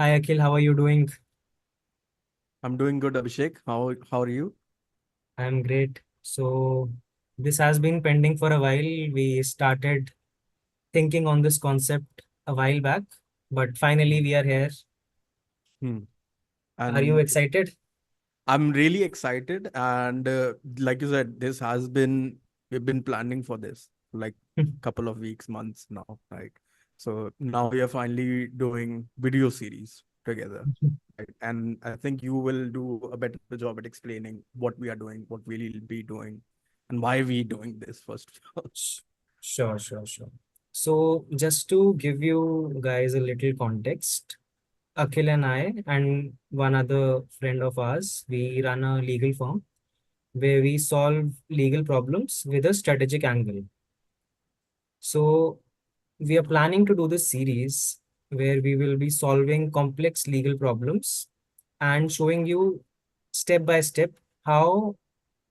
Hi Akhil, how are you doing? I'm doing good, Abhishek. How are you? I'm great. So, this has been pending for a while. We started thinking on this concept a while back, but finally Hmm. we are here. Hmm. Are you And excited? I'm really excited. And like you said, we've been planning for this for like couple of weeks, months now, right? So now we are finally doing video series together, right? And I think you will do a better job at explaining what we are doing, what we'll be doing, and why we doing this first of all. Sh- sure. So, just to give you guys a little context, Akhil and I, and one other friend of ours, we run a legal firm where we solve legal problems with a strategic angle. So, we are planning to do this series where we will be solving complex legal problems and showing you step by step how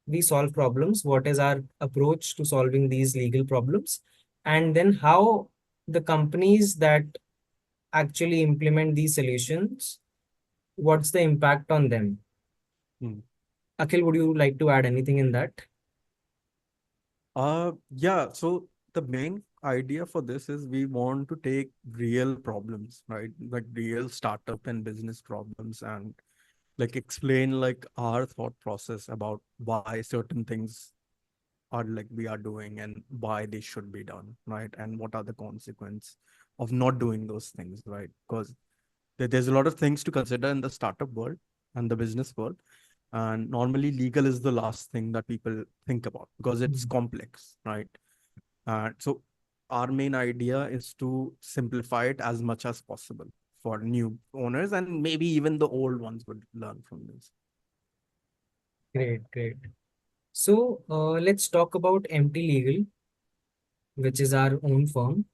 we solve problems, what is our approach to solving these legal problems, and then how the companies that actually implement these solutions, what's the impact on them. Hmm. Akhil, would you like to add anything in that? Yeah. So the main idea for this is we want to take real problems, right? Like real startup and business problems, and like explain like our thought process about why certain things are like we are doing and why they should be done, right? And what are the consequence of not doing those things, right? Because there's a lot of things to consider in the startup world and the business world. And normally legal is the last thing that people think about because it's Mm. complex, right? So our main idea is to simplify it as much as possible for new owners, and maybe even the old ones would learn from this. Great. So let's talk about MT Legal, which is our own firm,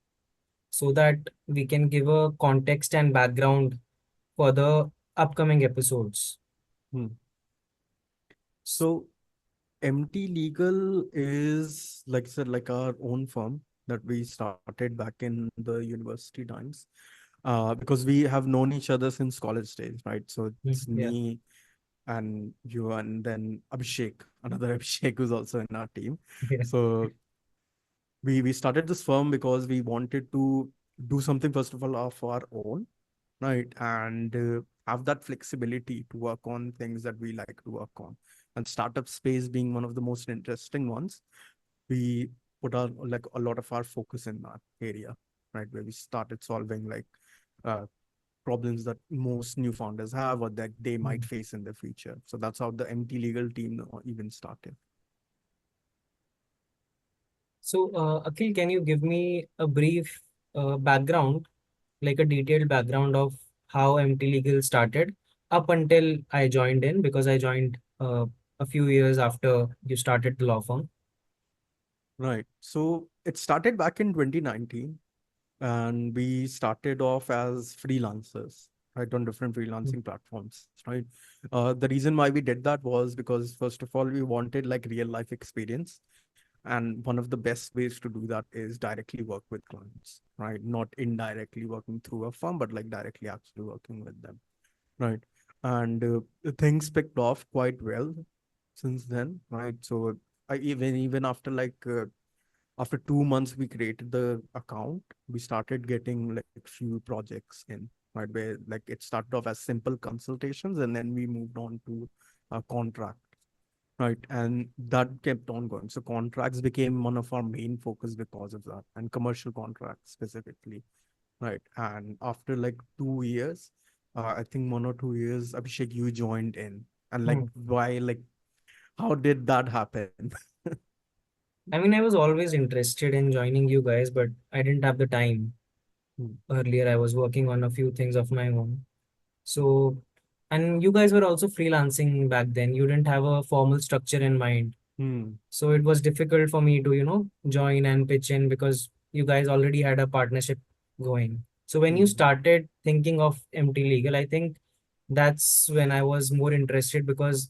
so that we can give a context and background for the upcoming episodes. Hmm. So MT Legal is, like I said, like our own firm that we started back in the university times, because we have known each other since college days, right? So it's Yeah. me and you, and then Abhishek, another Abhishek who's also in our team. Yeah. So we started this firm because we wanted to do something first of all of our own, right? And have that flexibility to work on things that we like to work on. And startup space being one of the most interesting ones, we put our like a lot of our focus in that area, right? Where we started solving like uh, problems that most new founders have or that they might Mm. face in the future. So that's how the MT legal team even started. So, Akhil, can you give me a brief background, like a detailed background of how MT Legal started up until I joined in, because I joined a few years after you started the law firm. Right. So it started back in 2019, and we started off as freelancers, right, on different Mm. freelancing platforms, right? The reason why we did that was because first of all we wanted like real life experience, and one of the best ways to do that is directly work with clients, right? Not indirectly working through a firm, but like directly actually working with them, right? And things picked off quite well since then, right? So even after after 2 months we created the account, we started getting like few projects in, right? Where like it started off as simple consultations and then we moved on to a contract, right? And that kept on going. So contracts became one of our main focus because of that, and commercial contracts specifically, right? And after like 2 years, I think 1 or 2 years, Abhishek, you joined in. And like Mm. why, like how did that happen? I mean, I was always interested in joining you guys, but I didn't have the time. Hmm. Earlier, I was working on a few things of my own. So, and you guys were also freelancing back then. You didn't have a formal structure in mind. Hmm. So it was difficult for me to, join and pitch in because you guys already had a partnership going. So when you Hmm. started thinking of MT Legal, I think that's when I was more interested because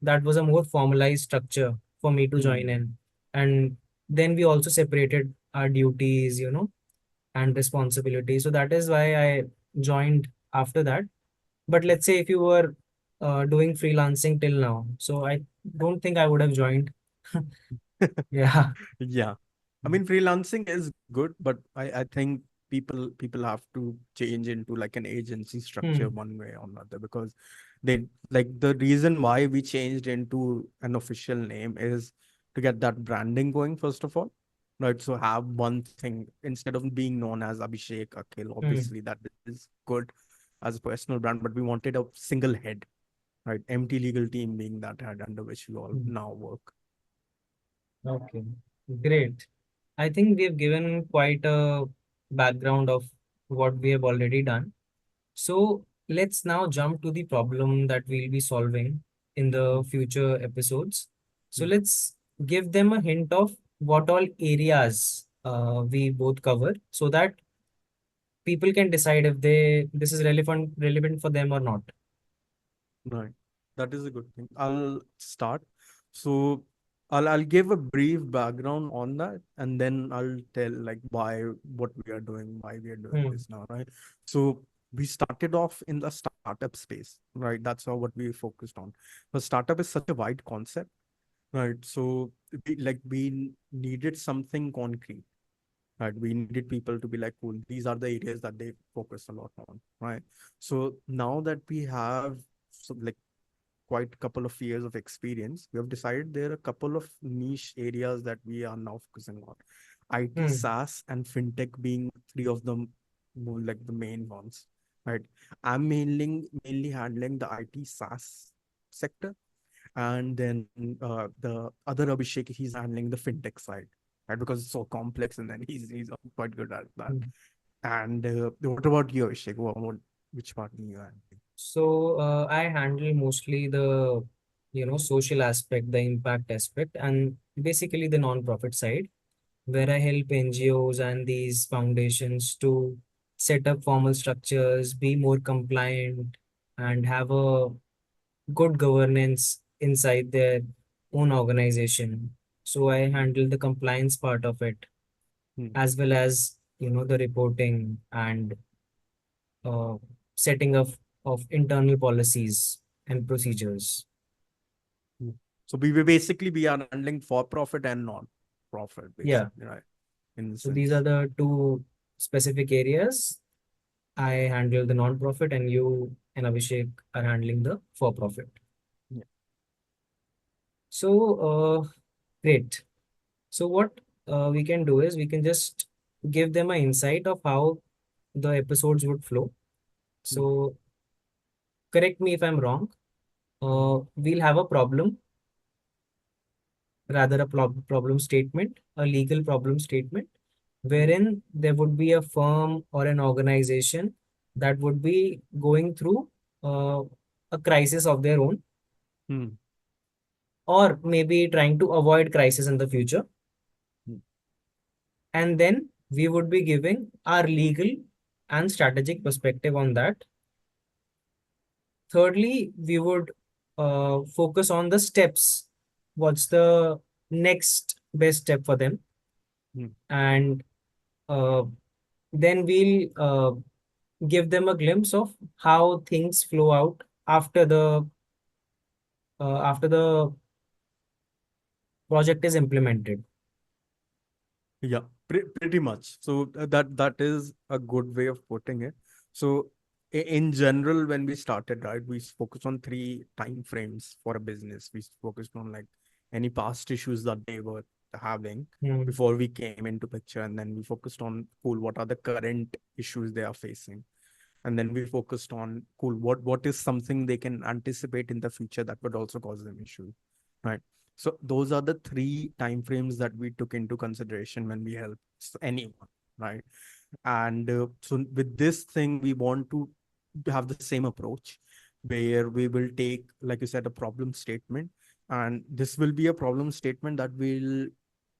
that was a more formalized structure for me to join Hmm. in. And then we also separated our duties, and responsibilities. So that is why I joined after that. But let's say if you were doing freelancing till now, so I don't think I would have joined. Yeah. Yeah. I mean, freelancing is good, but I think people have to change into like an agency structure Hmm. one way or another, because they like the reason why we changed into an official name is to get that branding going, first of all. Right. So have one thing instead of being known as Abhishek, Akhil, Hmm. obviously that is good as a personal brand, but we wanted a single head, right? Empty legal team being that head under which we all Hmm. now work. Okay. Great. I think we have given quite a background of what we have already done. So let's now jump to the problem that we'll be solving in the future episodes. So let's give them a hint of what all areas we both cover, so that people can decide if they this is relevant for them or not. Right. That is a good thing. I'll start. So I'll give a brief background on that, and then I'll tell like why what we are doing, why we are doing Hmm. this now, right? So we started off in the startup space, right? That's how what we focused on. But startup is such a wide concept, right? So we needed something concrete, right? We needed people to be like, cool, these are the areas that they focus a lot on, right? So now that we have like quite a couple of years of experience, we have decided there are a couple of niche areas that we are now focusing on. IT, Hmm. SaaS, and fintech being three of them, more like the main ones, right? I'm mainly handling the IT SaaS sector, and then the other Abhishek, he's handling the fintech side, right? Because it's so complex, and then he's quite good at that. Hmm. And what about you, Abhishek? Which part are you handling? So I handle mostly the social aspect, the impact aspect, and basically the non-profit side, where I help NGOs and these foundations to set up formal structures, be more compliant, and have a good governance inside their own organization. So I handle the compliance part of it, Hmm. as well as the reporting and uh, setting up of internal policies and procedures. Mm. So we basically we are handling for profit and non-profit, Yeah. basically, right? In the So these are sense. the two specific areas. I handle the non-profit, and you and Abhishek are handling the for-profit. Yeah. So, great. So what we can do is we can just give them an insight of how the episodes would flow. Mm, So correct me if I'm wrong. mm, We'll have a problem, rather a problem statement, a legal problem statement, mm, wherein there would be a firm or an organization that would be going through uh, a crisis of their own, mm, or maybe trying to avoid crisis in the future. mm, And then we would be giving our legal and strategic perspective on that. Thirdly, we would focus on the steps. What's the next best step for them? mm. And uh, then we'll give them a glimpse of how things flow out after the project is implemented. Yeah, pretty much. So that is a good way of putting it. So in general, when we started, right, we focused on three time frames for a business. We focused on like any past issues that they were having Hmm. before we came into picture, and then we focused on cool, what are the current issues they are facing, and then we focused on cool, what is something they can anticipate in the future that would also cause them issue, right? So those are the three time frames that we took into consideration when we help anyone, right? And so with this thing we want to have the same approach, where we will take, like you said, a problem statement, and this will be a problem statement that will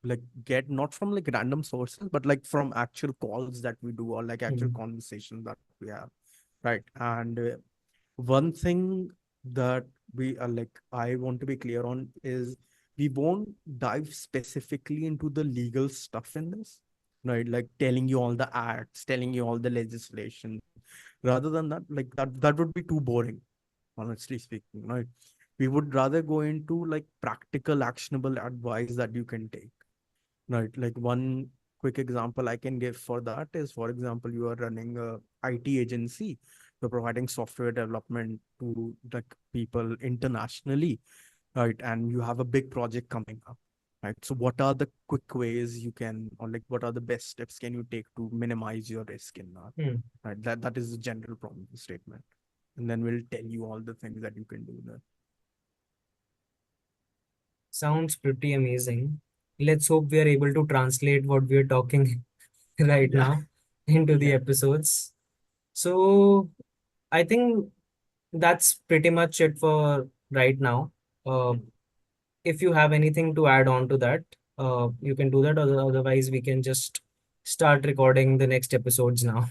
like get not from like random sources, but like from actual calls that we do, or like actual Hmm. conversations that we have, right? And one thing that we are like I want to be clear on is we won't dive specifically into the legal stuff in this, right? Like telling you all the acts, telling you all the legislation. Rather than that, like that would be too boring, honestly speaking, right? We would rather go into like practical, actionable advice that you can take, right? Like one quick example I can give for that is, for example, you are running a IT agency, you're providing software development to like people internationally, right? And you have a big project coming up, right? So what are the quick ways you can, or like what are the best steps can you take to minimize your risk in that, Hmm. right? That is the general problem statement, and then we'll tell you all the things that you can do there. Sounds pretty amazing. Let's hope we are able to translate what we are talking right Yeah. now into the Yeah. episodes. So I think that's pretty much it for right now. Uh, Mhm. if you have anything to add on to that, you can do that. Otherwise, we can just start recording the next episodes now.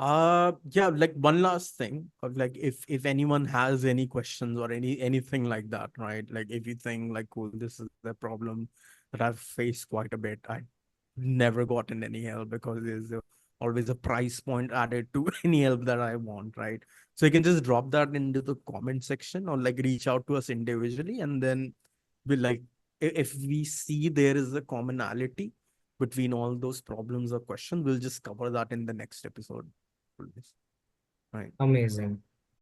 Yeah, like one last thing of like, if anyone has any questions or anything like that, right? Like if you think like, cool, this is the problem that I've faced quite a bit. I never gotten any help because always a price point added to any help that I want, right? So you can just drop that into the comment section or like reach out to us individually, and then we'll like, if we see there is a commonality between all those problems or questions, we'll just cover that in the next episode. Always. Right. Amazing.